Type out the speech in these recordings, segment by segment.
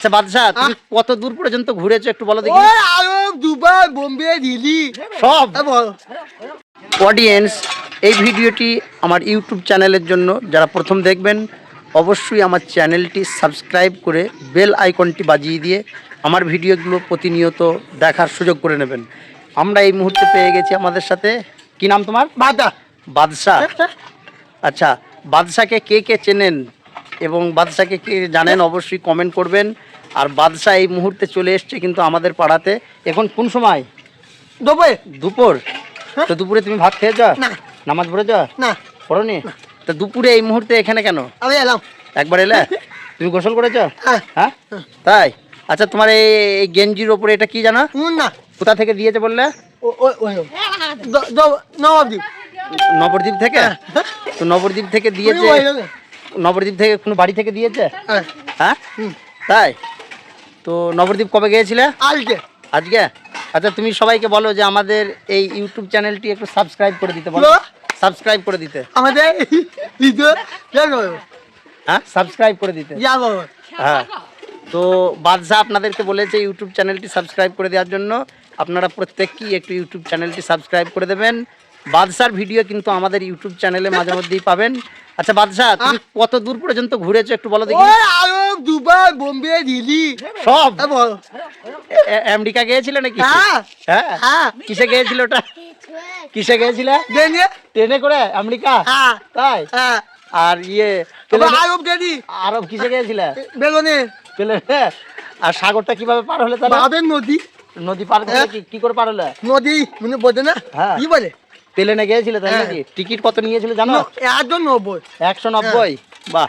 আচ্ছা বাদশা, তুমি কত দূর পর্যন্ত ঘুরেছো একটু বলো দেখি। দুবাই, বোম্বে, দিল্লি সব। অডিয়েন্স, এই ভিডিওটি আমার ইউটিউব চ্যানেলের জন্য। যারা প্রথম দেখবেন অবশ্যই আমার চ্যানেলটি সাবস্ক্রাইব করে বেল আইকনটি বাজিয়ে দিয়ে আমার ভিডিওগুলো প্রতিনিয়ত দেখার সুযোগ করে নেবেন। আমরা এই মুহূর্তে পেয়ে গেছি আমাদের সাথে, কি নাম তোমার? বাদশা। আচ্ছা, বাদশাকে কে কে চেনেন এবং বাদশাকে কে জানেন অবশ্যই কমেন্ট করবেন। আর বাদশা এই মুহূর্তে চলে এসছে কিন্তু আমাদের পাড়াতে। এখন কোন সময়? দুপুর। তো দুপুরে তুমি ভাত খেয়েছ? নামাজ পড়েছ? পড়োনি? তো দুপুরে এই মুহূর্তে এখানে কেন? আমি এলাম। একবার এলে? তুমি গোসল করেছ? হ্যাঁ, তাই? আচ্ছা, তোমার এই গেঞ্জির ওপরে এটা কি জানো? না, কোথা থেকে দিয়েছে বললে? নবদ্বীপ। নবদ্বীপ থেকে? তো নবদ্বীপ থেকে দিয়েছে? নবদ্বীপ থেকে কোনো বাড়ি থেকে দিয়েছে? হ্যাঁ, তাই? তো নবদ্বীপ কবে গিয়েছিলে? আজকে। আচ্ছা, তুমি সবাইকে বলো যে আমাদের এই ইউটিউব চ্যানেলটি একটু সাবস্ক্রাইব করে দিতে বলো। সাবস্ক্রাইব করে দিতে। আমাদের হ্যাঁ, সাবস্ক্রাইব করে দিতে। হ্যাঁ, তো বাদশা আপনাদেরকে বলেছে ইউটিউব চ্যানেলটি সাবস্ক্রাইব করে দেওয়ার জন্য। আপনারা প্রত্যেককেই একটু ইউটিউব চ্যানেলটি সাবস্ক্রাইব করে দেবেন। বাদশার ভিডিও কিন্তু আমাদের ইউটিউব চ্যানেলে মাঝে মধ্যেই পাবেন। আচ্ছা বাদশা, তুমি কত দূর পর্যন্ত ঘুরেছো একটু বলো দেখি। দুবাই, বোম্বে, দিল্লি সব। আমেরিকা গিয়েছিলে নাকি? হ্যাঁ। কিসে গিয়েছিল ওটা? কিসে গিয়েছিলে? ট্রেনে করে আমেরিকা? তাই? আর আরব কিসে গিয়েছিলে? প্লেনে। আর সাগরটা কিভাবে পার হলে? নদী পার করে কি করে পার হলে? নদী মানে বোঝে না কি বলে? প্লেনে গিয়েছিলে তাই নাকি? টিকিট কত নিয়েছিল জানো? 190। বাহ।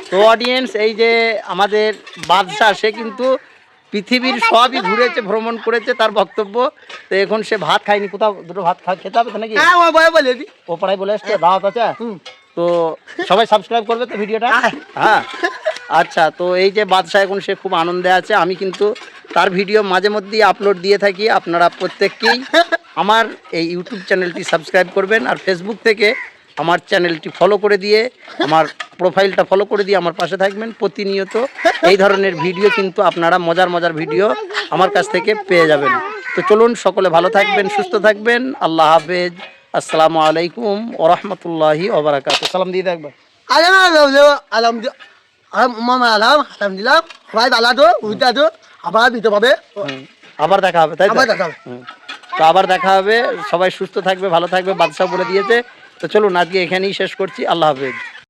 তো অডিয়েন্স, এই যে আমাদের বাদশা, সে কিন্তু পৃথিবীর সবই ঘুরেছে, ভ্রমণ করেছে, তার বক্তব্য। তো এখন সে ভাত খায়নি, কোথাও দুটো ভাত খেতে হবে তো নাকি? ও পাড়ায় বলে আসছে দাওয়াত আছে। তো সবাই সাবস্ক্রাইব করবে তো ভিডিওটা? হ্যাঁ। আচ্ছা, তো এই যে বাদশা এখন সে খুব আনন্দে আছে। আমি কিন্তু তার ভিডিও মাঝে মধ্যেই আপলোড দিয়ে থাকি। আপনারা প্রত্যেককেই আমার এই ইউটিউব চ্যানেলটি সাবস্ক্রাইব করবেন। আর ফেসবুক থেকে আমার চ্যানেলটি ফলো করে দিয়ে, আমার প্রোফাইলটা ফলো করে দিয়ে আমার পাশে থাকবেন। প্রতিনিয়ত এই ধরনের ভিডিও কিন্তু আপনারা মজার ভিডিও আমার কাছ থেকে পেয়ে যাবেন। তো চলুন, সকলে ভালো থাকবেন, সুস্থ থাকবেন। আল্লাহ হাফেজ। আসসালামু আলাইকুম ওয়া রাহমাতুল্লাহি ওয়া বারাকাতুহু। সালাম দিয়ে দেখবেন। আলহামদুলিল্লাহ, সবাই ভালো তো, আবার দিতে পাবে। আবার দেখা হবে, তাই তো? তো আবার দেখা হবে। সবাই সুস্থ থাকবে, ভালো থাকবে, বাদশা বলে দিয়েছে। তো চলুন, আজকে এখানেই শেষ করছি। আল্লাহ হাফেজ।